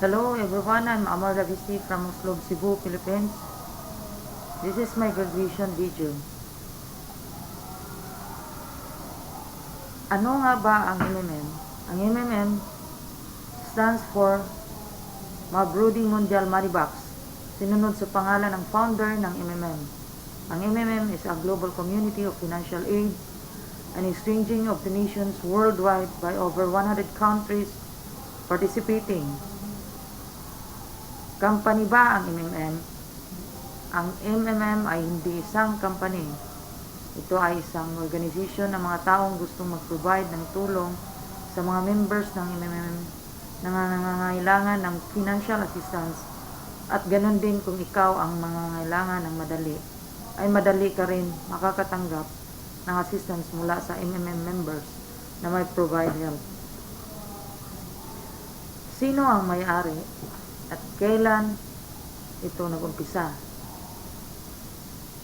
Hello everyone, I'm Amar Ravisi from Oslob, Cebu, Philippines. This is my graduation video. Ano nga ba ang MMM? Ang MMM stands for Mabrodi Mondial Money Box, sinunod sa pangalan ng founder ng MMM. Ang MMM is a global community of financial aid and exchanging of donations worldwide by over 100 countries participating. Company ba ang MMM? Ang MMM ay hindi isang company. Ito ay isang organization ng mga taong gustong mag-provide ng tulong sa mga members ng MMM na nangangailangan ng financial assistance, at ganun din kung ikaw ang nangangailangan ng madali ka rin makakatanggap ng assistance mula sa MMM members na may provide help. Sino ang may-ari at kailan ito nag-umpisa?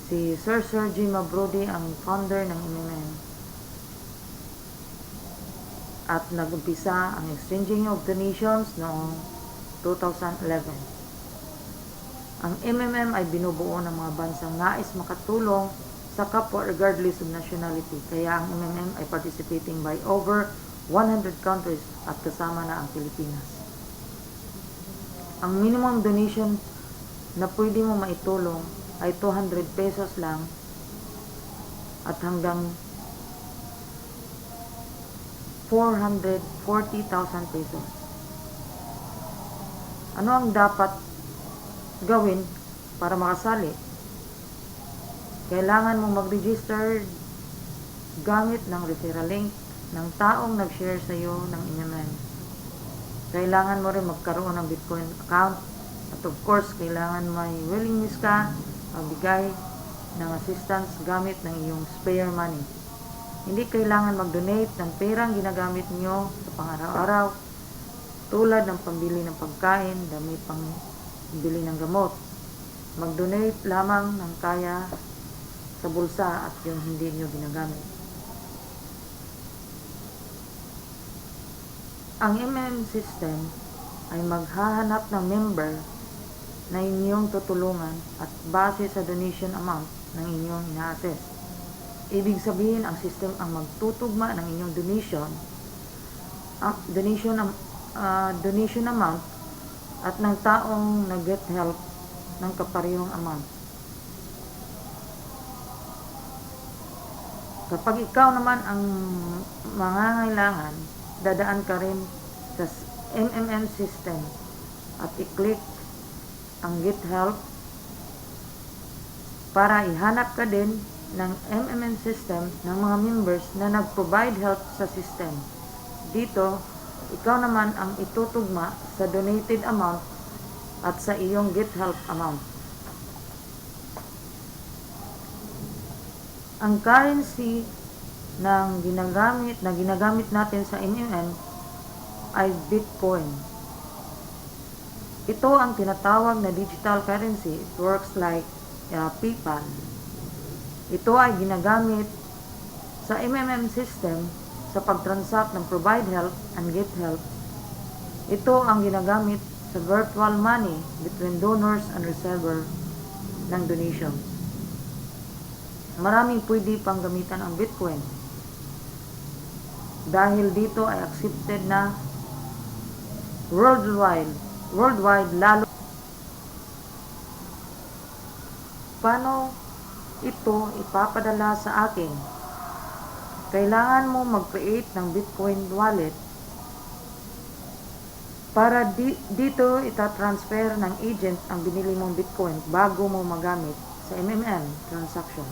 Si Sir Sergey Mabrodi ang founder ng MMM, at nag-umpisa ang exchanging of donations noong 2011. Ang MMM ay binubuo ng mga bansang nais makatulong sa kapwa regardless of nationality, kaya ang MMM ay participating by over 100 countries at kasama na ang Pilipinas. Ang minimum donation na pwede mo maitulong ay 200 pesos lang at hanggang 440,000 pesos. Ano ang dapat gawin para makasali? Kailangan mong mag-register gamit ng referral link ng taong nag-share sa iyo ng MMM. Kailangan mo rin magkaroon ng Bitcoin account, at of course, kailangan may willingness ka magbigay ng assistance gamit ng iyong spare money. Hindi kailangan mag-donate ng perang ginagamit nyo sa pang-araw-araw tulad ng pambili ng pagkain, damit, pambili ng gamot. Mag-donate lamang ng kaya sa bulsa at yung hindi nyo ginagamit. Ang MMM system ay maghahanap ng member na inyong tutulungan at base sa donation amount ng inyong ina-assess. Ibig sabihin, ang system ang magtutugma ng inyong donation amount at ng taong nag-get help ng kaparehong amount. Kapag ikaw naman ang mangangailangan, dadaan ka rin sa MMM system at i-click ang Get Help para ihanap ka din ng MMM system ng mga members na nag-provide help sa system. Dito, ikaw naman ang itutugma sa donated amount at sa iyong Get Help amount. Ang currency na ginagamit natin sa MMM ay Bitcoin. Ito ang tinatawag na digital currency. It works like PayPal. Ito ay ginagamit sa MMM system sa pag-transact ng provide help and get help. Ito ang ginagamit sa virtual money between donors and receiver ng donation. Maraming pwede pang gamitan ang Bitcoin dahil dito ay accepted na worldwide, lalo. Paano ito ipapadala sa akin? Kailangan mo mag-create ng Bitcoin wallet para dito itatransfer ng agent ang binili mong Bitcoin bago mo magamit sa MMM transaction.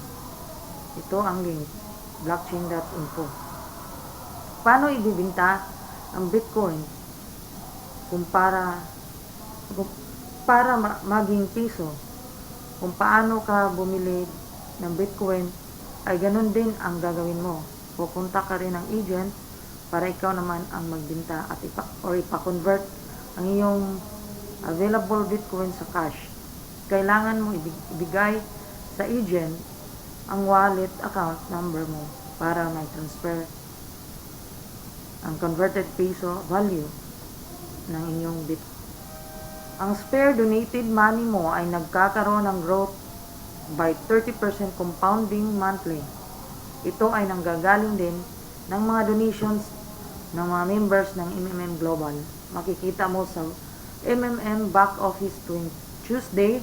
Ito ang link, blockchain.info. Paano ibibenta ang Bitcoin kung para maging piso? Kung paano ka bumili ng Bitcoin ay ganun din ang gagawin mo. Pupunta ka rin ng agent para ikaw naman ang magbenta at ipa-convert ang iyong available Bitcoin sa cash. Kailangan mo ibigay sa agent ang wallet account number mo para may transfer ang converted peso value ng inyong Ang spare donated money mo ay nagkakaroon ng growth by 30% compounding monthly. Ito ay nanggagaling din ng mga donations ng mga members ng MMM Global. Makikita mo sa MMM back office tuwing Tuesday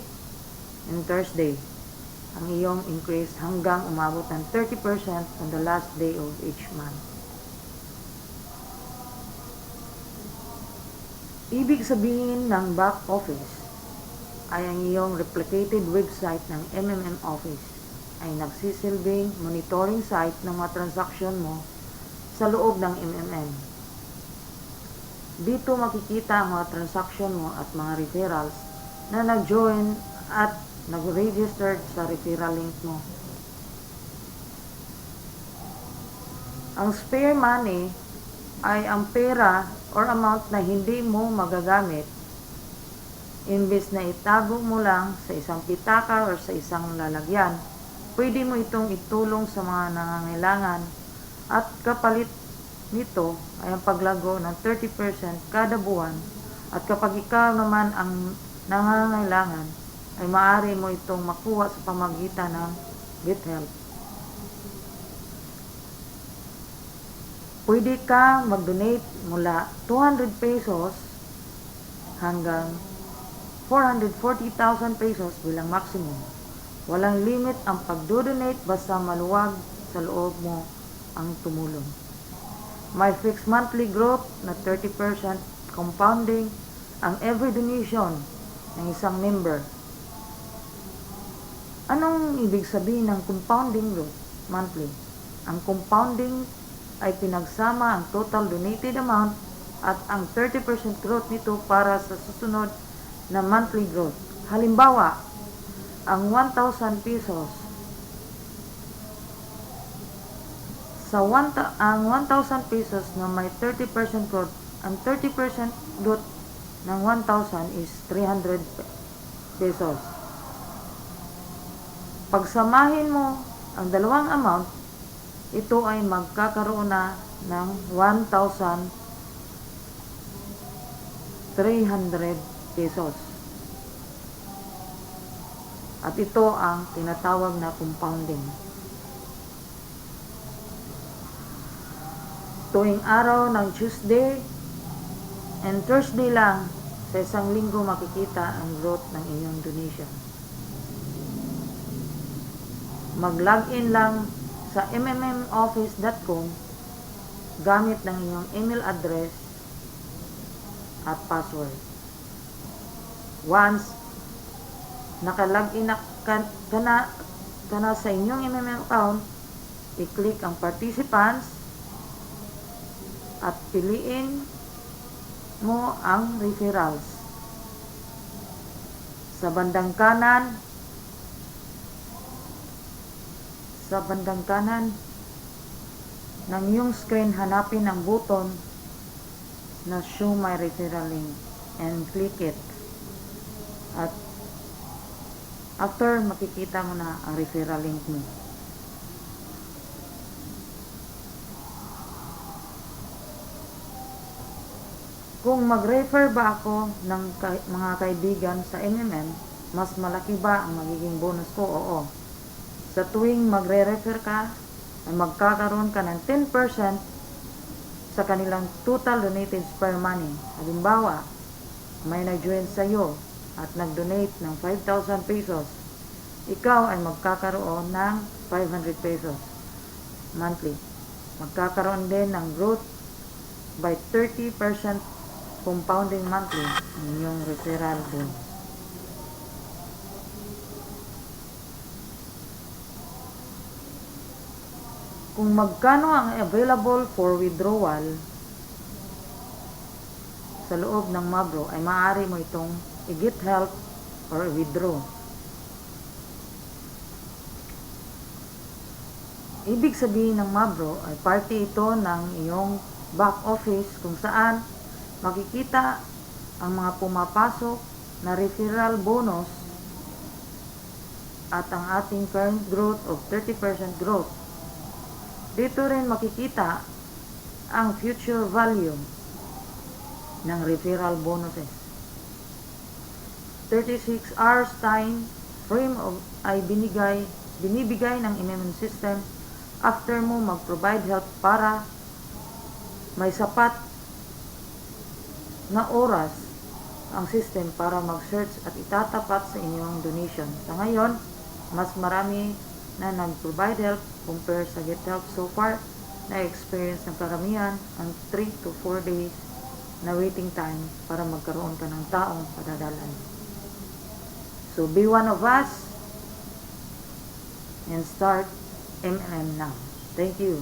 and Thursday ang iyong increase hanggang umabot ng 30% on the last day of each month. Ibig sabihin ng back office ay ang iyong replicated website ng MMM Office ay nagsisilbing monitoring site ng mga transaksyon mo sa loob ng MMM. Dito makikita ang mga transaksyon mo at mga referrals na nag-join at nag-registered sa referral link mo. Ang spare money ay ang pera or amount na hindi mo magagamit. Imbes na itago mo lang sa isang pitaka or sa isang lalagyan, pwede mo itong itulong sa mga nangangailangan at kapalit nito ay ang paglago ng 30% kada buwan, at kapag ikaw naman ang nangangailangan ay maaari mo itong makuha sa pamagitan ng GetHelp. Pwede ka mag-donate mula 200 pesos hanggang 440,000 pesos bilang maximum. Walang limit ang pag-donate basta maluwag sa loob mo ang tumulong. May fixed monthly growth na 30% compounding ang every donation ng isang member. Anong ibig sabihin ng compounding growth monthly? Ang compounding ay pinagsama ang total donated amount at ang 30% growth nito para sa susunod na monthly growth. Halimbawa, ang 1,000 pesos ang 1,000 pesos na may 30% growth, ang 30% growth ng 1,000 is 300 pesos. Pagsamahin mo ang dalawang amount, ito ay magkakaroon na ng 1,300 pesos. At ito ang tinatawag na compounding. Tuwing araw ng Tuesday and Thursday lang sa isang linggo makikita ang growth ng inyong donation. Mag-login lang sa mmoffice.com gamit ng inyong email address at password. Once naka-login ka na sa inyong MMM account, i-click ang participants at piliin mo ang referrals. Sa bandang kanan ng iyong screen, hanapin ang button na show my referral link and click it. At after, makikita mo na ang referral link mo. Kung mag-refer ba ako ng mga kaibigan sa MMM, mas malaki ba ang magiging bonus ko? Oo. Sa tuwing magre-refer ka, ay magkakaroon ka ng 10% sa kanilang total donated spare money. Halimbawa, may nag-join sa iyo at nag-donate ng 5,000 pesos. Ikaw ay magkakaroon ng 500 pesos monthly. Magkakaroon din ng growth by 30% compounding monthly ng inyong referral bonus. Kung magkano ang available for withdrawal sa loob ng Mabro, ay maaari mo itong i-get help or withdraw. Ibig sabihin ng Mabro ay parte ito ng iyong back office kung saan makikita ang mga pumapasok na referral bonus at ang ating current growth of 30% growth. Dito rin makikita ang future value ng referral bonuses. 36 hours time frame ay binibigay ng immune system after mo mag-provide help para may sapat na oras ang system para mag-search at itatapat sa inyong donation. Sa ngayon, mas marami na nag-provide help compare sa Get Help so far. Na-experience ng karamihan ang 3 to 4 days na waiting time para magkaroon ka ng taong padadalan. So, be one of us and start MLM now. Thank you.